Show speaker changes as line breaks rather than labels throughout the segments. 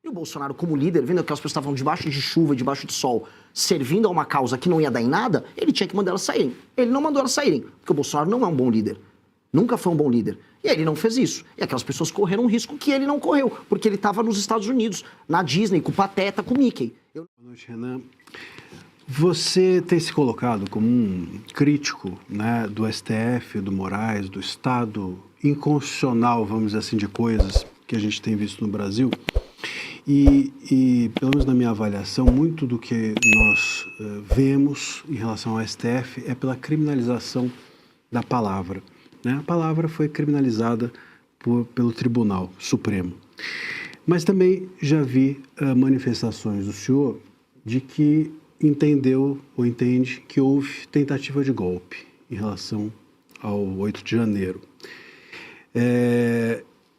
E o Bolsonaro, como líder, vendo que aquelas pessoas estavam debaixo de chuva, debaixo de sol, servindo a uma causa que não ia dar em nada, ele tinha que mandar elas saírem. Ele não mandou elas saírem, porque o Bolsonaro não é um bom líder. Nunca foi um bom líder. E ele não fez isso. E aquelas pessoas correram um risco que ele não correu, porque ele estava nos Estados Unidos, na Disney, com o Pateta, com o Mickey.
Boa noite, Renan. Você tem se colocado como um crítico, né, do STF, do Moraes, do Estado inconstitucional, vamos dizer assim, de coisas que a gente tem visto no Brasil. E pelo menos na minha avaliação, muito do que nós vemos em relação ao STF é pela criminalização da palavra. Né? A palavra foi criminalizada pelo Tribunal Supremo. Mas também já vi manifestações do senhor de que entendeu ou entende que houve tentativa de golpe em relação ao 8 de janeiro.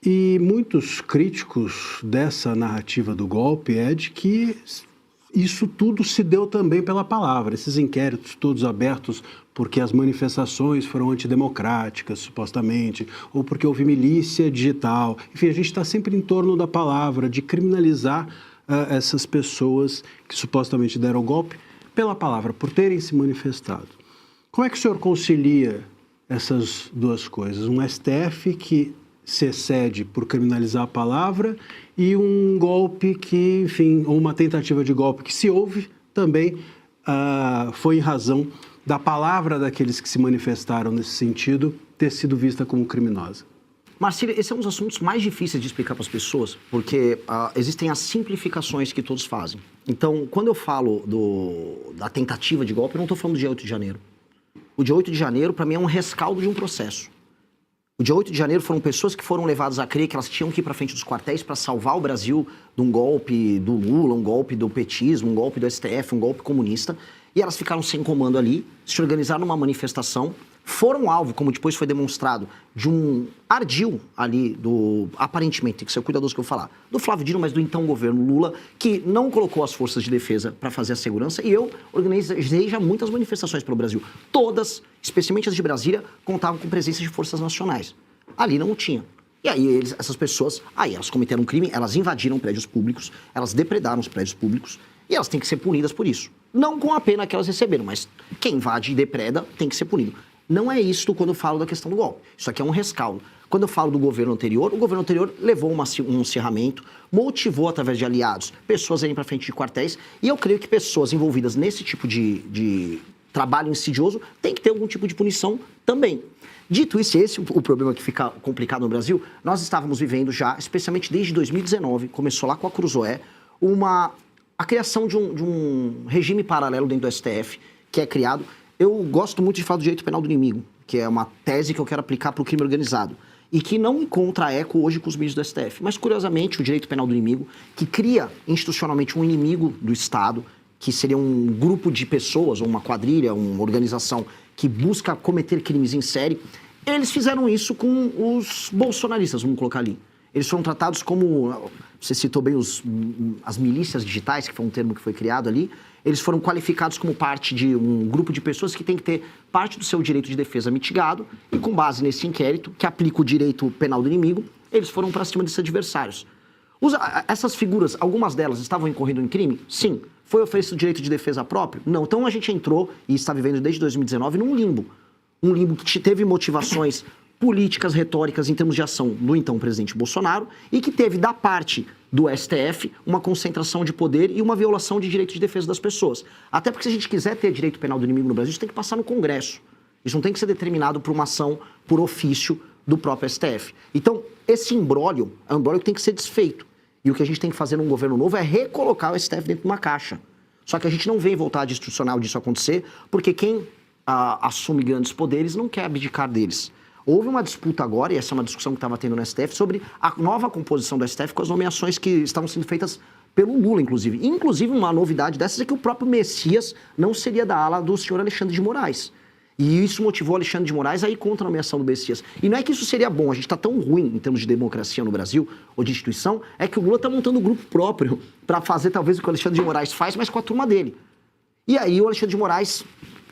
E muitos críticos dessa narrativa do golpe é de que isso tudo se deu também pela palavra, esses inquéritos todos abertos porque as manifestações foram antidemocráticas, supostamente, ou porque houve milícia digital. Enfim, a gente está sempre em torno da palavra, de criminalizar essas pessoas que supostamente deram golpe pela palavra, por terem se manifestado. Como é que o senhor concilia essas duas coisas? Um STF que se excede por criminalizar a palavra e um golpe que, enfim, ou uma tentativa de golpe que se houve também foi em razão da palavra daqueles que se manifestaram nesse sentido ter sido vista como criminosa.
Marcílio, esse é um dos assuntos mais difíceis de explicar para as pessoas, porque existem as simplificações que todos fazem. Então, quando eu falo da tentativa de golpe, eu não estou falando do dia 8 de janeiro. O dia 8 de janeiro, para mim, é um rescaldo de um processo. O dia 8 de janeiro foram pessoas que foram levadas a crer que elas tinham que ir para frente dos quartéis para salvar o Brasil de um golpe do Lula, um golpe do petismo, um golpe do STF, um golpe comunista. E elas ficaram sem comando ali, se organizaram numa manifestação, foram alvo, como depois foi demonstrado, de um ardil ali aparentemente, tem que ser cuidadoso que eu vou falar, do Flávio Dino, mas do então governo Lula, que não colocou as forças de defesa para fazer a segurança. E eu organizei já muitas manifestações pelo Brasil. Todas, especialmente as de Brasília, contavam com presença de forças nacionais. Ali não tinha. E aí essas pessoas, elas cometeram um crime, elas invadiram prédios públicos, elas depredaram os prédios públicos, e elas têm que ser punidas por isso. Não com a pena que elas receberam, mas quem invade e depreda tem que ser punido. Não é isso quando eu falo da questão do golpe. Isso aqui é um rescaldo. Quando eu falo do governo anterior, o governo anterior levou um acirramento, motivou através de aliados pessoas a irem para frente de quartéis, e eu creio que pessoas envolvidas nesse tipo de trabalho insidioso têm que ter algum tipo de punição também. Dito isso, esse é o problema que fica complicado no Brasil. Nós estávamos vivendo já, especialmente desde 2019, começou lá com a Cruzoé, a criação de um regime paralelo dentro do STF, que é criado. Eu gosto muito de falar do direito penal do inimigo, que é uma tese que eu quero aplicar para o crime organizado, e que não encontra eco hoje com os ministros do STF. Mas, curiosamente, o direito penal do inimigo, que cria institucionalmente um inimigo do Estado, que seria um grupo de pessoas, ou uma quadrilha, uma organização que busca cometer crimes em série, eles fizeram isso com os bolsonaristas, vamos colocar ali. Eles foram tratados como, você citou bem as milícias digitais, que foi um termo que foi criado ali, eles foram qualificados como parte de um grupo de pessoas que tem que ter parte do seu direito de defesa mitigado, e com base nesse inquérito, que aplica o direito penal do inimigo, eles foram para cima desses adversários. Essas figuras, algumas delas estavam incorrendo em crime? Sim. Foi oferecido direito de defesa próprio? Não. Então a gente entrou, e está vivendo desde 2019, num limbo. Um limbo que teve motivações políticas, retóricas em termos de ação do então presidente Bolsonaro, e que teve da parte do STF uma concentração de poder e uma violação de direito de defesa das pessoas. Até porque se a gente quiser ter direito penal do inimigo no Brasil, isso tem que passar no Congresso. Isso não tem que ser determinado por uma ação por ofício do próprio STF. Então, esse imbróglio é um imbróglio que tem que ser desfeito. E o que a gente tem que fazer num governo novo é recolocar o STF dentro de uma caixa. Só que a gente não vê vontade institucional disso acontecer, porque quem assume grandes poderes não quer abdicar deles. Houve uma disputa agora, e essa é uma discussão que estava tendo no STF, sobre a nova composição do STF com as nomeações que estavam sendo feitas pelo Lula, inclusive. Inclusive, uma novidade dessas é que o próprio Messias não seria da ala do senhor Alexandre de Moraes. E isso motivou Alexandre de Moraes a ir contra a nomeação do Messias. E não é que isso seria bom, a gente está tão ruim em termos de democracia no Brasil, ou de instituição, é que o Lula está montando um grupo próprio para fazer talvez o que o Alexandre de Moraes faz, mas com a turma dele. E aí o Alexandre de Moraes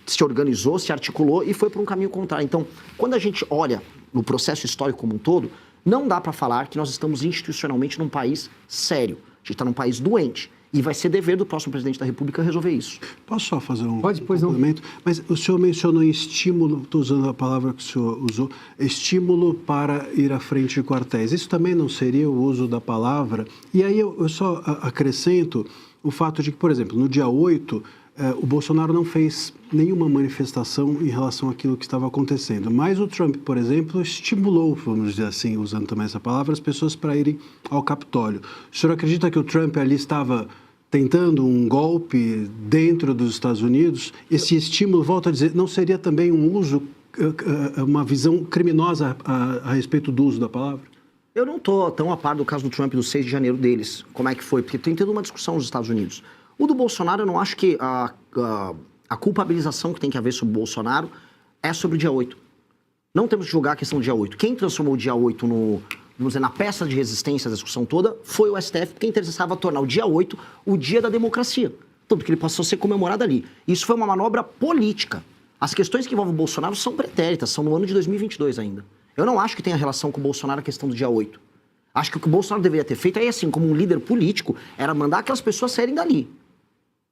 se organizou, se articulou e foi para um caminho contrário. Então, quando a gente olha no processo histórico como um todo, não dá para falar que nós estamos institucionalmente num país sério. gente está num país doente. E vai ser dever do próximo presidente da República resolver isso.
Posso só fazer um
pois não.
complemento? Mas o senhor mencionou estímulo, estou usando a palavra que o senhor usou, estímulo para ir à frente de quartéis. Isso também não seria o uso da palavra? E aí eu só acrescento o fato de que, por exemplo, no dia 8, o Bolsonaro não fez nenhuma manifestação em relação àquilo que estava acontecendo. Mas o Trump, por exemplo, estimulou, vamos dizer assim, usando também essa palavra, as pessoas para irem ao Capitólio. O senhor acredita que o Trump ali estava tentando um golpe dentro dos Estados Unidos? Esse estímulo, volto a dizer, não seria também um uso, uma visão criminosa a respeito do uso da palavra?
Eu não estou tão a par do caso do Trump do 6 de janeiro deles, como é que foi, porque tem toda uma discussão nos Estados Unidos. O do Bolsonaro, eu não acho que a culpabilização que tem que haver sobre o Bolsonaro é sobre o dia 8. Não temos que julgar a questão do dia 8. Quem transformou o dia 8 vamos dizer, na peça de resistência da discussão toda foi o STF, porque interessava tornar o dia 8 o dia da democracia. Tanto que ele passou a ser comemorado ali. Isso foi uma manobra política. As questões que envolvem o Bolsonaro são pretéritas, são no ano de 2022 ainda. Eu não acho que tenha relação com o Bolsonaro a questão do dia 8. Acho que o que o Bolsonaro deveria ter feito aí, assim, como um líder político, era mandar aquelas pessoas saírem dali.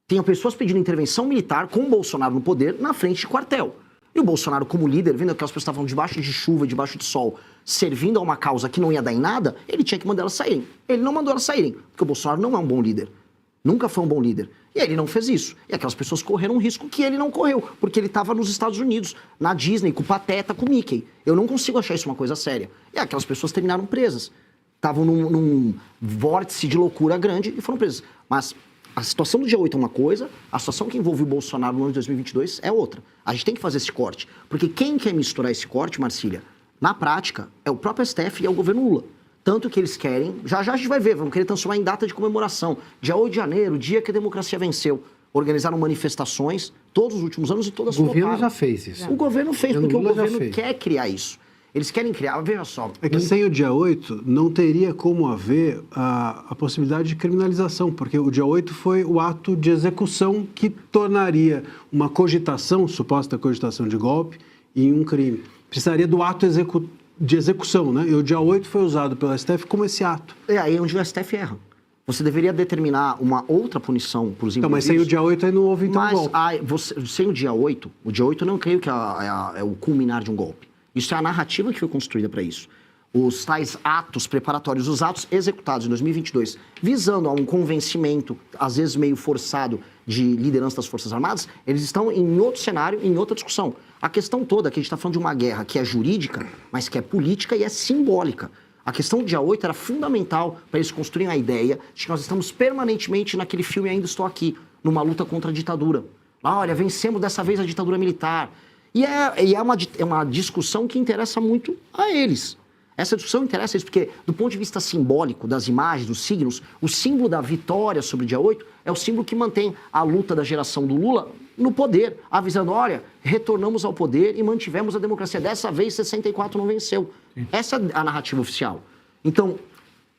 Tinham pessoas pedindo intervenção militar com o Bolsonaro no poder na frente de quartel. E o Bolsonaro, como líder, vendo que aquelas pessoas estavam debaixo de chuva, debaixo de sol, servindo a uma causa que não ia dar em nada, ele tinha que mandar elas saírem. Ele não mandou elas saírem, porque o Bolsonaro não é um bom líder. Nunca foi um bom líder. E ele não fez isso. E aquelas pessoas correram um risco que ele não correu, porque ele estava nos Estados Unidos, na Disney, com o Pateta, com o Mickey. Eu não consigo achar isso uma coisa séria. E aquelas pessoas terminaram presas. Estavam num vórtice de loucura grande e foram presas. Mas a situação do dia 8 é uma coisa, a situação que envolve o Bolsonaro no ano de 2022 é outra. A gente tem que fazer esse corte. Porque quem quer misturar esse corte, Marcília, na prática, é o próprio STF e é o governo Lula. Tanto que eles querem, já a gente vai ver, vão querer transformar em data de comemoração. Dia 8 de janeiro, dia que a democracia venceu. Organizaram manifestações todos os últimos anos e todas
floparam. O governo já
floparam.
fez isso.
O governo fez, porque o
Lula
governo quer criar isso. Eles querem criar, veja só.
É que sem o dia 8 não teria como haver a possibilidade de criminalização, porque o dia 8 foi o ato de execução que tornaria uma cogitação, suposta cogitação de golpe, em um crime. Precisaria do ato de execução, né? E o dia 8 foi usado pelo STF como esse ato.
É aí onde o STF erra. Você deveria determinar uma outra punição para os envolvidos.
Então, mas sem o dia 8 aí não houve então golpe.
Mas sem o dia 8 eu não creio que é o culminar de um golpe. Isso é a narrativa que foi construída para isso. Os tais atos preparatórios, os atos executados em 2022, visando a um convencimento, às vezes meio forçado, de liderança das Forças Armadas, eles estão em outro cenário, em outra discussão. A questão toda é que a gente está falando de uma guerra que é jurídica, mas que é política e é simbólica. A questão do dia 8 era fundamental para eles construírem a ideia de que nós estamos permanentemente naquele filme Ainda Estou Aqui, numa luta contra a ditadura. Olha, vencemos dessa vez a ditadura militar. E é uma discussão que interessa muito a eles. Essa discussão interessa a eles porque, do ponto de vista simbólico, das imagens, dos signos, o símbolo da vitória sobre o dia 8 é o símbolo que mantém a luta da geração do Lula no poder, avisando, olha, retornamos ao poder e mantivemos a democracia. Dessa vez, 64 não venceu. Essa é a narrativa oficial. Então,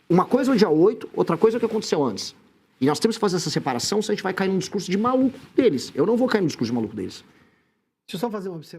uma coisa é o dia 8, outra coisa é o que aconteceu antes. E nós temos que fazer essa separação, senão a gente vai cair num discurso de maluco deles. Eu não vou cair no discurso de maluco deles.
Deixa eu só fazer uma observação.